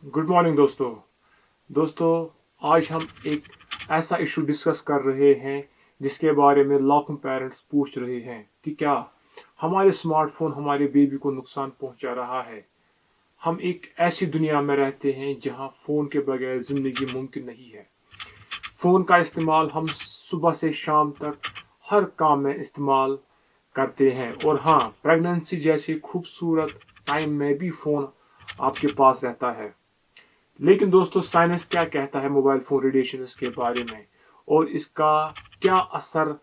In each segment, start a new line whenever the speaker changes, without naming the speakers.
Good morning दोस्तों आज हम एक ऐसा इशू डिस्कस कर रहे हैं जिसके बारे में लाखों पेरेंट्स पूछ रहे हैं कि क्या हमारे स्मार्टफोन हमारे बेबी को नुकसान पहुंचा रहा है। हम एक ऐसी दुनिया में रहते हैं जहां फ़ोन के बगैर ज़िंदगी मुमकिन नहीं है। फ़ोन का इस्तेमाल हम सुबह से शाम तक हर काम में इस्तेमाल करते हैं और हाँ, प्रेगनेंसी जैसी खूबसूरत टाइम में भी फ़ोन आपके पास रहता है। लेकिन दोस्तों, साइंस क्या कहता है मोबाइल फोन रेडिएशन के बारे में और इसका क्या असर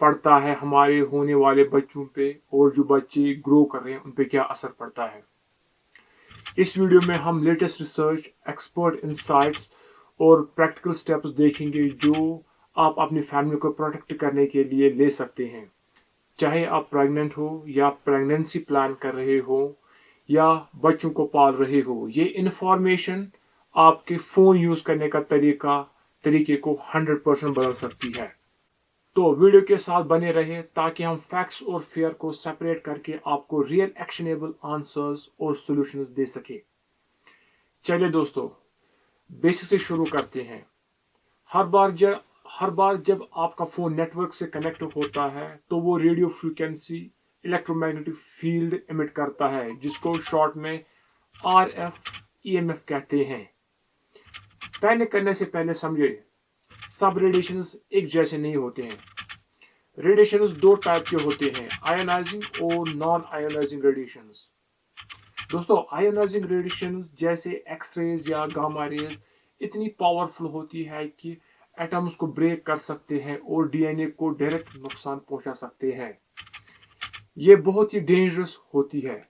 पड़ता है हमारे होने वाले बच्चों पे और जो बच्चे ग्रो कर रहे हैं उन पे क्या असर पड़ता है। इस वीडियो में हम लेटेस्ट रिसर्च, एक्सपर्ट इंसाइट्स और प्रैक्टिकल स्टेप्स देखेंगे जो आप अपनी फैमिली को प्रोटेक्ट करने के लिए ले सकते हैं। चाहे आप प्रेग्नेंट हो या प्रेगनेंसी प्लान कर रहे हो या बच्चों को पाल रहे हो, ये इंफॉर्मेशन आपके फोन यूज करने का तरीके को 100% बदल सकती है। तो वीडियो के साथ बने रहे ताकि हम फैक्ट्स और फेयर को सेपरेट करके आपको रियल एक्शनेबल आंसर्स और सॉल्यूशंस दे सके। चलिए दोस्तों, बेसिक से शुरू करते हैं। हर बार जब हर बार जब आपका फोन नेटवर्क से कनेक्ट होता है तो वो radio frequency electromagnetic field emit करता है जिसको शॉर्ट में RF EMF कहते हैं। पैनिक करने से पहले समझे, सब रेडिएशंस एक जैसे नहीं होते हैं। रेडिएशंस दो टाइप के होते हैं, आयोनाइजिंग और नॉन आयोनाइजिंग रेडिएशंस। दोस्तों, आयोनाइजिंग रेडिएशंस जैसे एक्सरेज या गामा रेज इतनी पावरफुल होती है कि एटम्स को ब्रेक कर सकते हैं और DNA को डायरेक्ट नुकसान पहुंचा सकते हैं। ये बहुत ही डेंजरस होती है।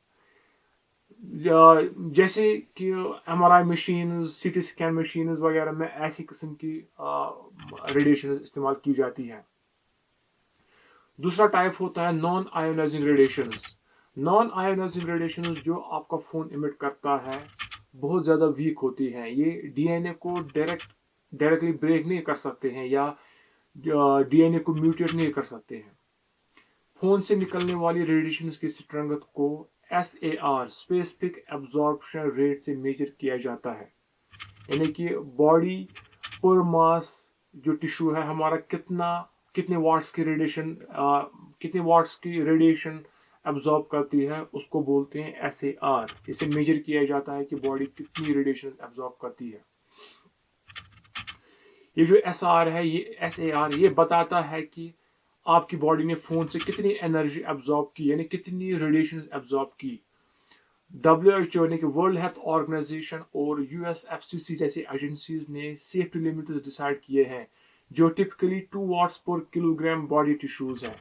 जैसे कि MRI machine, CT scan machine वगैरह में ऐसी किस्म की रेडिएशन इस्तेमाल की जाती है। दूसरा टाइप होता है non ionizing radiations. Non ionizing radiations जो आपका फोन इमिट करता है बहुत ज़्यादा वीक होती हैं। ये DNA को डायरेक्टली ब्रेक नहीं कर सकते हैं या DNA को म्यूटेट नहीं कर सकते हैं। फोन से निकलने वाली रेडिएशन की स्ट्रेंथ को SAR, स्पेसिफिक एब्जॉर्प्शन रेट से मेजर किया जाता है। यानी कि बॉडी पर मास जो टिश्यू है हमारा कितने वाट्स की रेडिएशन एब्जॉर्ब करती है उसको बोलते हैं SAR। इसे मेजर किया जाता है कि बॉडी कितनी रेडिएशन एब्जॉर्ब करती है। ये जो SAR ये बताता है कि आपकी बॉडी ने फोन से कितनी एनर्जी एब्जॉर्ब की, यानी कितनी रेडिएशन एब्जॉर्ब की। WHO यानी कि वर्ल्ड हेल्थ ऑर्गेनाइजेशन और USFCC जैसी एजेंसीज ने सेफ्टी लिमिट्स डिसाइड किए हैं जो टिपिकली 2 वाट्स पर किलोग्राम बॉडी टिश्यूज है।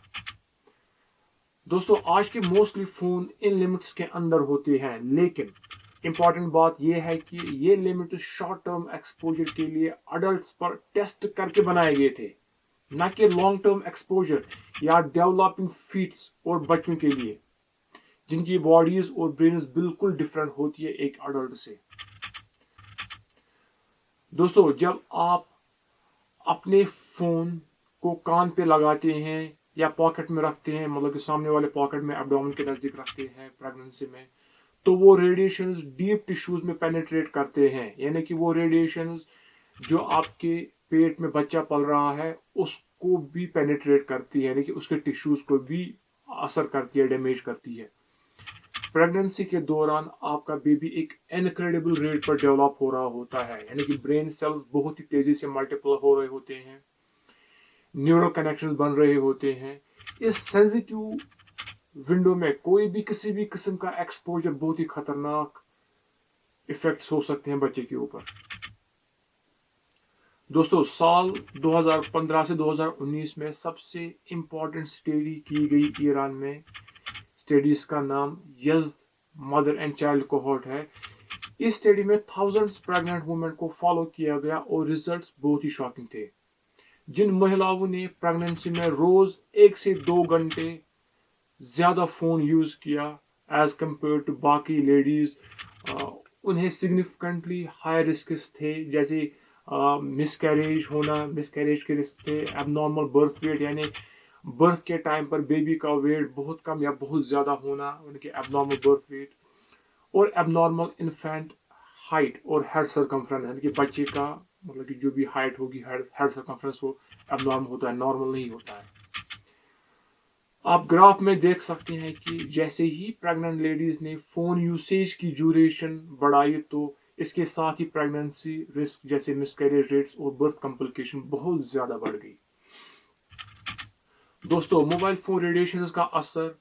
दोस्तों, आज के मोस्टली फोन इन लिमिट्स के अंदर होते हैं, लेकिन इंपॉर्टेंट बात यह है कि ये लिमिट शॉर्ट टर्म एक्सपोजर के लिए अडल्ट्स पर टेस्ट करके बनाए गए थे, न कि लॉन्ग टर्म एक्सपोजर या डेवलपिंग फीट्स और बच्चों के लिए जिनकी बॉडीज और ब्रेन्स बिल्कुल डिफरेंट होती है एक अडल्ट से। दोस्तों, जब आप अपने फोन को कान पे लगाते हैं या पॉकेट में रखते हैं, मतलब कि सामने वाले पॉकेट में एब्डोमेन के नजदीक रखते हैं प्रेगनेंसी में, तो वो रेडिएशंस डीप टिश्यूज में पेनिट्रेट करते हैं। यानी कि वो रेडिएशंस जो आपके पेट में बच्चा पल रहा है उसको भी पेनिट्रेट करती है, यानी कि उसके टिश्यूज को भी असर करती है, डैमेज करती है। प्रेगनेंसी के दौरान आपका बेबी एक इनक्रेडिबल रेट पर डेवलप हो रहा होता है, यानी कि ब्रेन सेल्स बहुत ही तेजी से मल्टीपल हो रहे होते हैं, न्यूरल कनेक्शंस बन रहे होते हैं। इस सेंसिटिव विंडो में कोई भी किसी भी किस्म का एक्सपोजर बहुत ही खतरनाक इफेक्ट्स हो सकते हैं बच्चे के ऊपर। दोस्तों, साल 2015 से 2019 में सबसे इंपॉर्टेंट स्टडी की गई ईरान में, स्टडीज का नाम Yazd mother and child cohort है। इस स्टडी में थाउजेंड्स प्रेग्नेंट वुमेन को फॉलो किया गया और रिजल्ट्स बहुत ही शॉकिंग थे। जिन महिलाओं ने प्रेगनेंसी में रोज 1 से 2 घंटे ज्यादा फोन यूज किया एज कंपेयर टू बाकी लेडीज, उन्हें सिग्निफिकेंटली हाई रिस्क थे, जैसे मिसकैरेज के रिस्क थे, एबनॉर्मल बर्थ वेट यानी बर्थ के टाइम पर बेबी का वेट बहुत कम या बहुत ज्यादा होना, उनके एबनॉर्मल बर्थ वेट, और एबनॉर्मल इन्फेंट हाइट और हेड सर्कमफ्रेंस, यानी कि बच्चे का मतलब कि जो भी हाइट होगी, हेड सर्कमफ्रेंस, वो एबनॉर्मल होता है, नॉर्मल नहीं होता है। आप ग्राफ में देख सकते हैं कि जैसे ही प्रेग्नेंट लेडीज ने फोन यूसेज की ड्यूरेशन बढ़ाई, तो इसके साथ ही प्रेगनेंसी रिस्क जैसे मिसकैरेज रेट्स और बर्थ कॉम्प्लिकेशन बहुत ज्यादा बढ़ गई। दोस्तों, मोबाइल फोन रेडिएशन का असर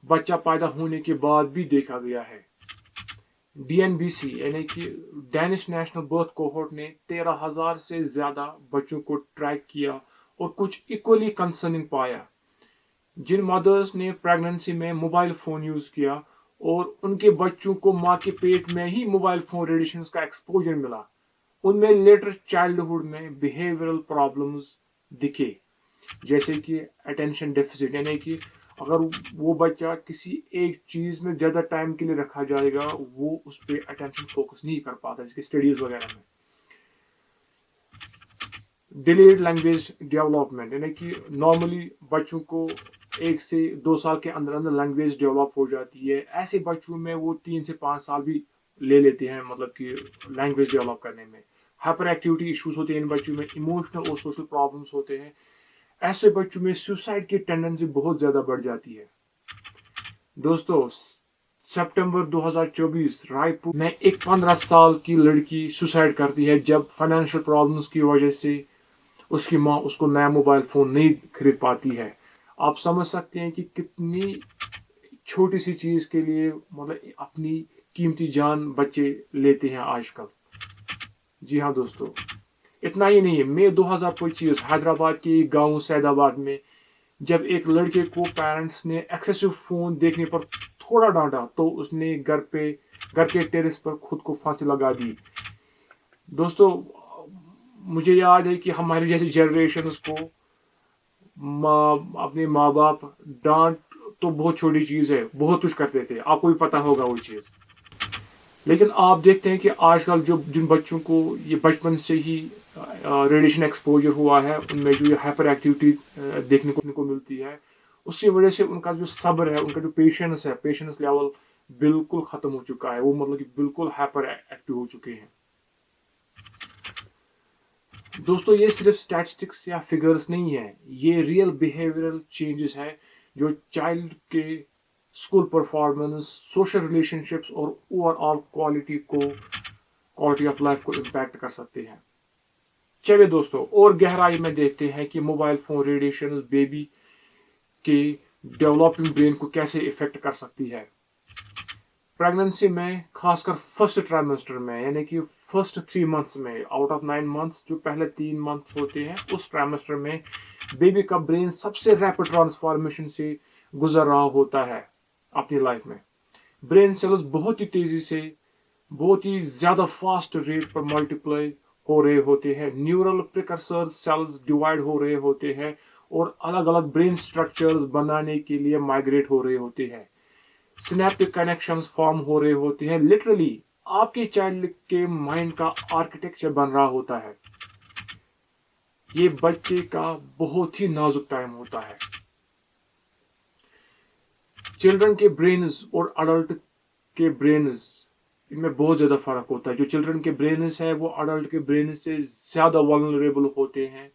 बच्चा पैदा होने के बाद भी देखा गया है। DNBC यानी कि डेनिश नेशनल बर्थ कोहोर्ट ने 13,000 से ज्यादा बच्चों को ट्रैक किया और कुछ इक्वली कंसर्निंग पाया। जिन मदर्स ने प्रेगनेंसी में मोबाइल फोन यूज किया और उनके बच्चों को माँ के पेट में ही मोबाइल फोन रेडिएशन का एक्सपोजर मिला, उनमें लेटर चाइल्डहुड में बिहेवियरल प्रॉब्लम्स दिखे, जैसे कि अटेंशन डेफिसिट, यानी कि अगर वो बच्चा किसी एक चीज में ज्यादा टाइम के लिए रखा जाएगा, वो उस पर अटेंशन फोकस नहीं कर पाता, जैसे स्टडीज वगैरह में। डिलेड लैंग्वेज डेवलपमेंट, यानी कि नॉर्मली बच्चों को 1 से 2 साल के अंदर अंदर लैंग्वेज डेवलप हो जाती है, ऐसे बच्चों में वो 3 से 5 साल भी ले लेते हैं, मतलब कि लैंग्वेज डेवलप करने में। हाइपर एक्टिविटी इश्यूज होते हैं इन बच्चों में, इमोशनल और सोशल प्रॉब्लम्स होते हैं। ऐसे बच्चों में सुसाइड की टेंडेंसी बहुत ज्यादा बढ़ जाती है। दोस्तों, सितंबर 2024 रायपुर में एक 15 साल की लड़की सुसाइड करती है जब फाइनेंशियल प्रॉब्लम्स की वजह से उसकी माँ उसको नया मोबाइल फोन नहीं खरीद पाती है। आप समझ सकते हैं कि कितनी छोटी सी चीज के लिए मतलब अपनी कीमती जान बच्चे लेते हैं आजकल। जी हाँ दोस्तों, इतना ही नहीं है, मई 2025 हैदराबाद के गांव सैदाबाद में जब एक लड़के को पेरेंट्स ने एक्सेसिव फोन देखने पर थोड़ा डांटा, तो उसने घर के टेरेस पर खुद को फांसी लगा दी। दोस्तों, मुझे याद है कि हमारी जैसी जनरेशन्स को अपने माँ बाप डांट तो बहुत छोटी चीज है, बहुत कुछ करते थे, आपको भी पता होगा वो चीज। लेकिन आप देखते हैं कि आजकल जो जिन बच्चों को ये बचपन से ही रेडिएशन एक्सपोजर हुआ है, उनमें जो ये हाइपर एक्टिविटी देखने को मिलती है, उसकी वजह से उनका जो सब्र है, उनका जो पेशेंस लेवल बिल्कुल खत्म हो चुका है। वो मतलब कि बिल्कुल हाइपर एक्टिव हो चुके हैं। दोस्तों, ये सिर्फ स्टैटिस्टिक्स या फिगर्स नहीं है, ये रियल बिहेवियरल चेंजेस है जो चाइल्ड के स्कूल परफॉर्मेंस, सोशल रिलेशनशिप्स और ओवरऑल क्वालिटी ऑफ लाइफ को इम्पैक्ट कर सकते हैं। चलिए दोस्तों, और गहराई में देखते हैं कि मोबाइल फोन रेडिएशन बेबी के डेवलपिंग ब्रेन को कैसे इफेक्ट कर सकती है। प्रेगनेंसी में, खासकर फर्स्ट ट्राइमेस्टर में, यानी कि फर्स्ट 3 मंथ्स में, आउट ऑफ 9 मंथ्स जो पहले 3 मंथ होते हैं, उस ट्राइमेस्टर में बेबी का ब्रेन सबसे रैपिड ट्रांसफॉर्मेशन से गुजर रहा होता है अपनी लाइफ में। ब्रेन सेल्स बहुत ही तेजी से, बहुत ही ज्यादा फास्ट रेट पर मल्टीप्लाई हो रहे होते हैं, न्यूरल प्रिकर्सर सेल्स डिवाइड हो रहे होते हैं और अलग अलग ब्रेन स्ट्रक्चर्स बनाने के लिए माइग्रेट हो रहे होते हैं, सिनेप्टिक कनेक्शंस फॉर्म हो रहे होते हैं। लिटरली आपके चाइल्ड के माइंड का आर्किटेक्चर बन रहा होता है। ये बच्चे का बहुत ही नाजुक टाइम होता है। चिल्ड्रन के ब्रेन्स और अडल्ट के ब्रेन्स, इनमें बहुत ज्यादा फर्क होता है। जो चिल्ड्रन के ब्रेन्स है वो अडल्ट के ब्रेन से ज्यादा वल्नरेबल होते हैं।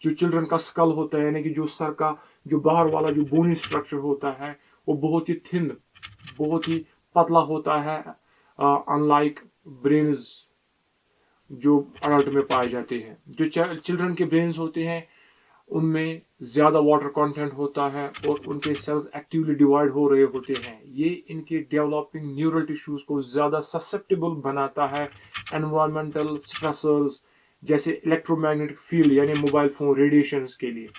जो चिल्ड्रन का स्कल होता है, यानी कि जो सर का जो बाहर वाला जो बोनी स्ट्रक्चर होता है, वो बहुत ही थिन, बहुत ही पतला होता है, अनलाइक ब्रेन्स जो अडल्ट में पाए जाते हैं। जो चिल्ड्रन के ब्रेन्स होते हैं उनमें ज्यादा वाटर कंटेंट होता है और उनके सेल्स एक्टिवली डिवाइड हो रहे होते हैं। ये इनके डेवलपिंग न्यूरल टिश्यूज को ज्यादा ससेप्टेबल बनाता है एनवायरमेंटल स्ट्रेसर्स जैसे इलेक्ट्रोमैग्नेटिक फील्ड यानी मोबाइल फोन रेडिएशंस के लिए।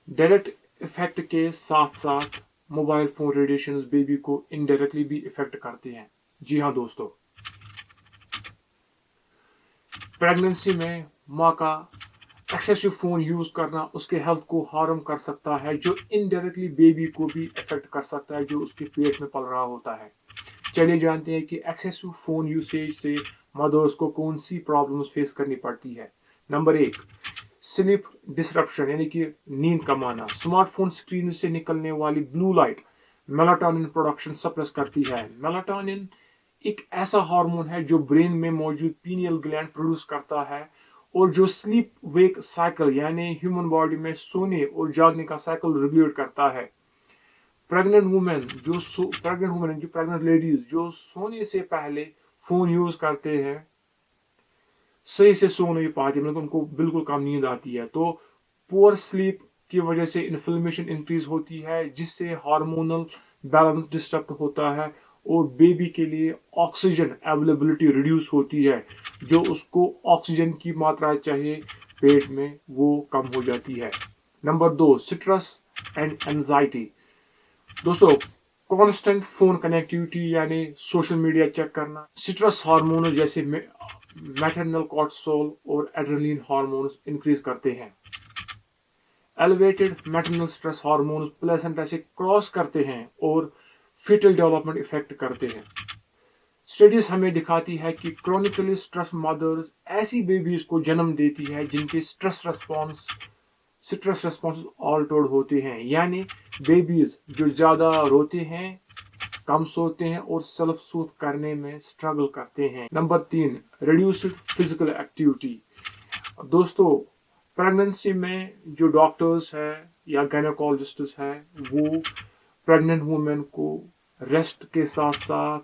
डायरेक्ट इफेक्ट के साथ साथ मोबाइल फोन रेडिएशंस बेबी को इनडायरेक्टली भी इफेक्ट करते हैं। जी हाँ दोस्तों, प्रेगनेंसी में माँ का एक्सेसिव फोन यूज करना उसके हेल्थ को हार्म कर सकता है, जो इनडायरेक्टली बेबी को भी इफेक्ट कर सकता है जो उसके पेट में पल रहा होता है। चलिए जानते हैं कि एक्सेसिव फोन यूसेज से मदर्स को कौन सी प्रॉब्लम्स फेस करनी पड़ती है। नंबर 1, स्लीप डिसरप्शन यानी कि नींद कम आना। स्मार्टफोन स्क्रीन से निकलने वाली blue light melatonin production suppress करती है। मेलाटोनिन एक ऐसा हार्मोन है जो ब्रेन में मौजूद पीनियल ग्लैंड प्रोड्यूस करता है और जो स्लीप वेक साइकिल यानी ह्यूमन बॉडी में सोने और जागने का साइकिल रेगुलेट करता है। प्रेग्नेंट लेडीज जो सोने से पहले फोन यूज करते हैं, सही से सो नहीं पाती, मतलब उनको बिल्कुल कम नींद आती है, तो पुअर स्लीप की वजह से इन्फ्लेमेशन इंक्रीज होती है, जिससे हार्मोनल बैलेंस डिस्टर्ब होता है और बेबी के लिए ऑक्सीजन अवेलेबिलिटी रिड्यूस होती है, जो उसको ऑक्सीजन की मात्रा चाहिए पेट में वो कम हो जाती है। Number 2, stress and anxiety. दोस्तों, कांस्टेंट फोन कनेक्टिविटी यानी सोशल मीडिया चेक करना स्ट्रेस हार्मोन जैसे मैटरनल कॉर्टिसोल और एड्रेनलिन हार्मोन्स इंक्रीज करते हैं। Elevated maternal stress hormones placenta से क्रॉस करते हैं और फीटल डेवलपमेंट इफेक्ट करते हैं। स्टडीज हमें दिखाती है कि क्रॉनिकली स्ट्रेस मदर्स ऐसी बेबीज को जन्म देती है जिनके स्ट्रेस रेस्पॉन्स ऑल्टर्ड होते हैं, यानी बेबीज जो ज्यादा रोते हैं, कम सोते हैं और सेल्फ सूथ करने में स्ट्रगल करते हैं। Number 3, reduced physical activity. दोस्तों, प्रेगनेंसी में जो डॉक्टर्स है या गायनेकोलॉजिस्ट है वो प्रेग्नेंट वुमेन को रेस्ट के साथ साथ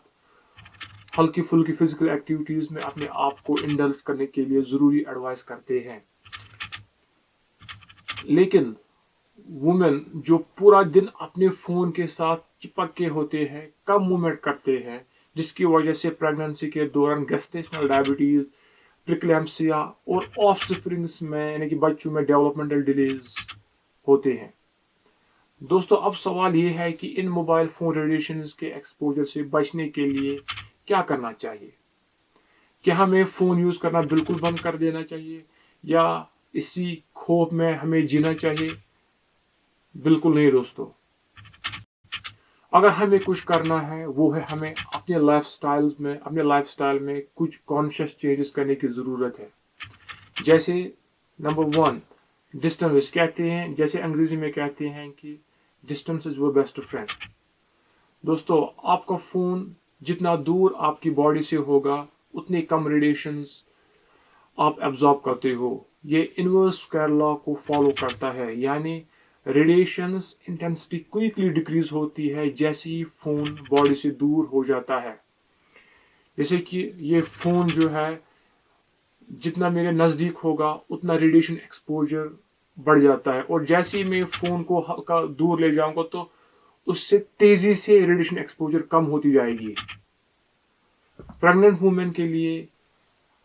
हल्की फुल्की फिजिकल एक्टिविटीज में अपने आप को इंडल्ज करने के लिए जरूरी एडवाइस करते हैं। लेकिन वुमेन जो पूरा दिन अपने फोन के साथ चिपक के होते हैं, कम मूवमेंट करते हैं, जिसकी वजह से प्रेगनेंसी के दौरान गेस्टेशनल डायबिटीज, प्रीक्लैम्सिया और ऑफस्प्रिंग्स में यानी कि बच्चों में डेवलपमेंटल डिलेज होते हैं। दोस्तों, अब सवाल ये है कि इन मोबाइल फोन रेडिएशंस के एक्सपोजर से बचने के लिए क्या करना चाहिए? क्या हमें फोन यूज करना बिल्कुल बंद कर देना चाहिए या इसी खौफ में हमें जीना चाहिए? बिल्कुल नहीं दोस्तों। अगर हमें कुछ करना है वो है हमें अपने लाइफस्टाइल में कुछ कॉन्शियस चेंजेस करने की जरूरत है। जैसे नंबर 1, डिस्टेंस कहते हैं, जैसे अंग्रेजी में कहते हैं कि distance is your best friend. दोस्तों, आपका फोन जितना दूर आपकी बॉडी से होगा उतने कम रेडिएशंस आप एब्जॉर्ब करते हो। ये इनवर्स स्क्वायर लॉ को फॉलो करता है, यानी रेडिएशंस इंटेंसिटी क्विकली डिक्रीज होती है जैसे ही फोन बॉडी से दूर हो जाता है। जैसे कि ये फोन जो है जितना मेरे नजदीक होगा उतना रेडिएशन एक्सपोजर बढ़ जाता है, और जैसे ही मैं फोन को हल्का दूर ले जाऊंगा तो उससे तेजी से रेडिएशन एक्सपोजर कम होती जाएगी। प्रेग्नेंट वुमेन के लिए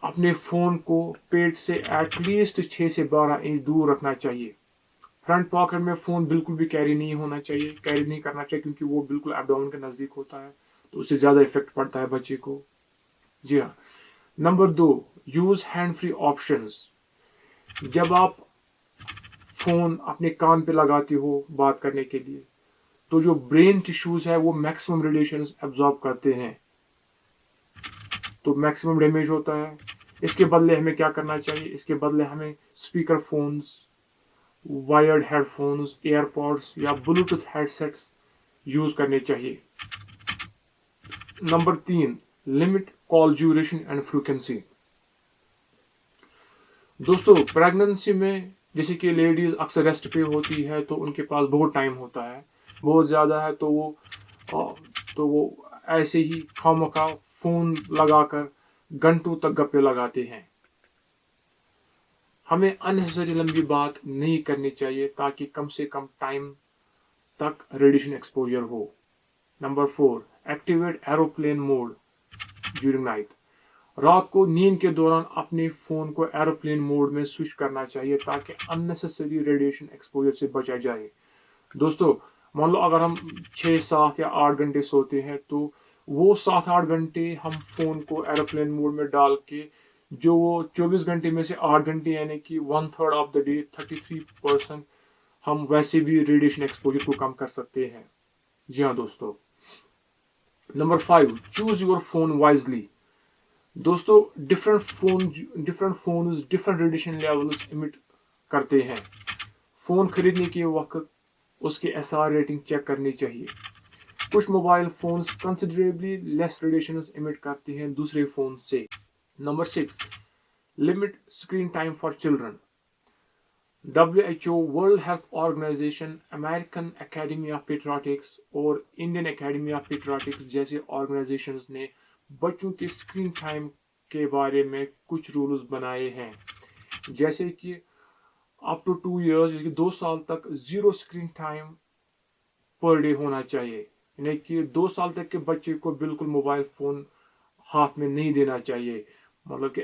अपने फोन को पेट से एटलीस्ट 6 से 12 इंच दूर रखना चाहिए। फ्रंट पॉकेट में फोन बिल्कुल भी कैरी नहीं करना चाहिए, क्योंकि वो बिल्कुल एब्डोमेन के नजदीक होता है, तो उससे ज्यादा इफेक्ट पड़ता है बच्चे को। जी हाँ। Number 2, use hand free options. जब आप फोन अपने कान पे लगाते हो बात करने के लिए, तो जो ब्रेन टिश्यूज है वो मैक्सिमम रेडिएशन एब्जॉर्ब करते हैं, तो मैक्सिमम डैमेज होता है। इसके बदले हमें क्या करना चाहिए? इसके बदले हमें speaker phones, wired headphones, AirPods या ब्लूटूथ हेडसेट्स यूज करने चाहिए। Number 3, limit call duration and frequency. दोस्तों, प्रेगनेंसी में जैसे कि लेडीज अक्सर रेस्ट पे होती है तो उनके पास बहुत टाइम होता है, बहुत ज्यादा है, तो वो ऐसे ही खामखा फोन लगाकर घंटों तक गप्पे लगाते हैं। हमें अननेसेसरी लंबी बात नहीं करनी चाहिए ताकि कम से कम टाइम तक रेडिएशन एक्सपोजर हो। Number 4, activate aeroplane mode during night. रात को नींद के दौरान अपने फोन को एरोप्लेन मोड में स्विच करना चाहिए ताकि अननेसेसरी रेडिएशन एक्सपोजर से बचा जाए। दोस्तों, मान लो अगर हम 6, 7 या 8 घंटे सोते हैं तो वो 7-8 घंटे हम फोन को एरोप्लेन मोड में डाल के जो वो 24 घंटे में से 8 घंटे यानी कि 1/3 ऑफ द डे 33% हम वैसे भी रेडिएशन एक्सपोजर को कम कर सकते हैं। जी हाँ दोस्तों। Number 5, choose your phone wisely. दोस्तों, different phone different radiation levels emit करते हैं। फोन खरीदने के वक्त उसके एसआर रेटिंग चेक करनी चाहिए। कुछ mobile phones considerably less radiations emit करते हैं दूसरे फोन से। Number 6, limit screen time for children. WHO, world health organization, American academy of pediatrics और इंडियन एकेडमी ऑफ पीडियाट्रिक्स जैसे ऑर्गेनाइजेशंस ने बच्चों के स्क्रीन टाइम के बारे में कुछ रूल्स बनाए हैं, जैसे कि अप टू 2 years, जैसे कि 2 साल तक 0 स्क्रीन टाइम पर डे होना चाहिए, यानी कि 2 साल तक के बच्चे को बिल्कुल मोबाइल फोन हाथ में नहीं देना चाहिए। मतलब कि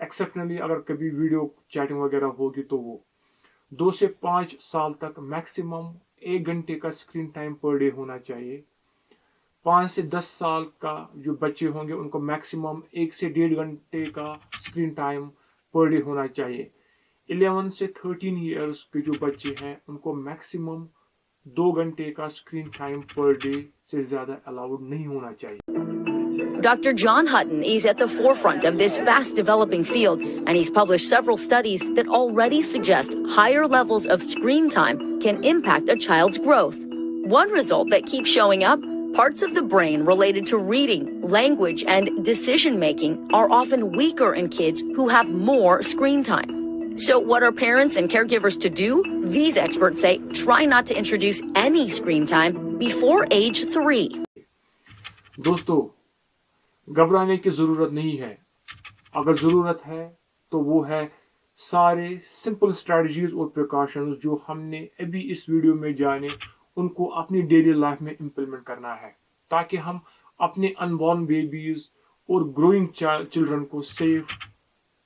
एक्सेप्शनली अगर कभी वीडियो चैटिंग वगैरह होगी तो वो 2 से 5 साल तक मैक्सिमम 1 घंटे का स्क्रीन टाइम पर डे होना चाहिए। 5 से 10 साल का जो बच्चे होंगे उनको मैक्सिमम 1 से 1.5 घंटे का स्क्रीन टाइम पर डे होना चाहिए। 11 से 13 ईयर्स के जो बच्चे हैं उनको मैक्सिमम 2 घंटे का स्क्रीन टाइम पर डे से ज्यादा अलाउड नहीं होना चाहिए।
Dr. John Hutton is at the forefront of this fast-developing field, and he's published several studies that already suggest higher levels of screen time can impact a child's growth. One result that keeps showing up, parts of the brain related to reading, language, and decision-making are often weaker in kids who have more screen time. So what are parents and caregivers to do? These experts say try not to introduce any screen time before age 3.
दोस्तों, घबराने की जरूरत नहीं है। अगर जरूरत है तो वो है सारे सिंपल स्ट्रेटजीज और प्रिकॉशंस जो हमने अभी इस वीडियो में जाने, उनको अपनी डेली लाइफ में इम्प्लीमेंट करना है, ताकि हम अपने अनबॉर्न बेबीज और ग्रोइंग चिल्ड्रन को सेफ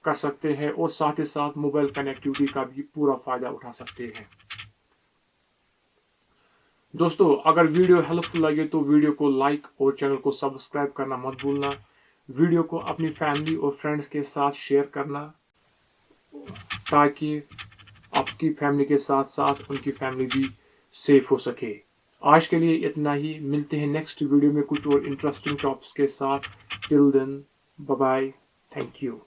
कर सकते हैं और साथ ही साथ मोबाइल कनेक्टिविटी का भी पूरा फायदा उठा सकते हैं। दोस्तों, अगर वीडियो हेल्पफुल लगे तो वीडियो को लाइक और चैनल को सब्सक्राइब करना मत भूलना। वीडियो को अपनी फैमिली और फ्रेंड्स के साथ शेयर करना, ताकि आपकी फैमिली के साथ साथ उनकी फैमिली भी सेफ हो सके। आज के लिए इतना ही, मिलते हैं नेक्स्ट वीडियो में कुछ और इंटरेस्टिंग टॉपिक्स के साथ। Till then, bye bye, thank you.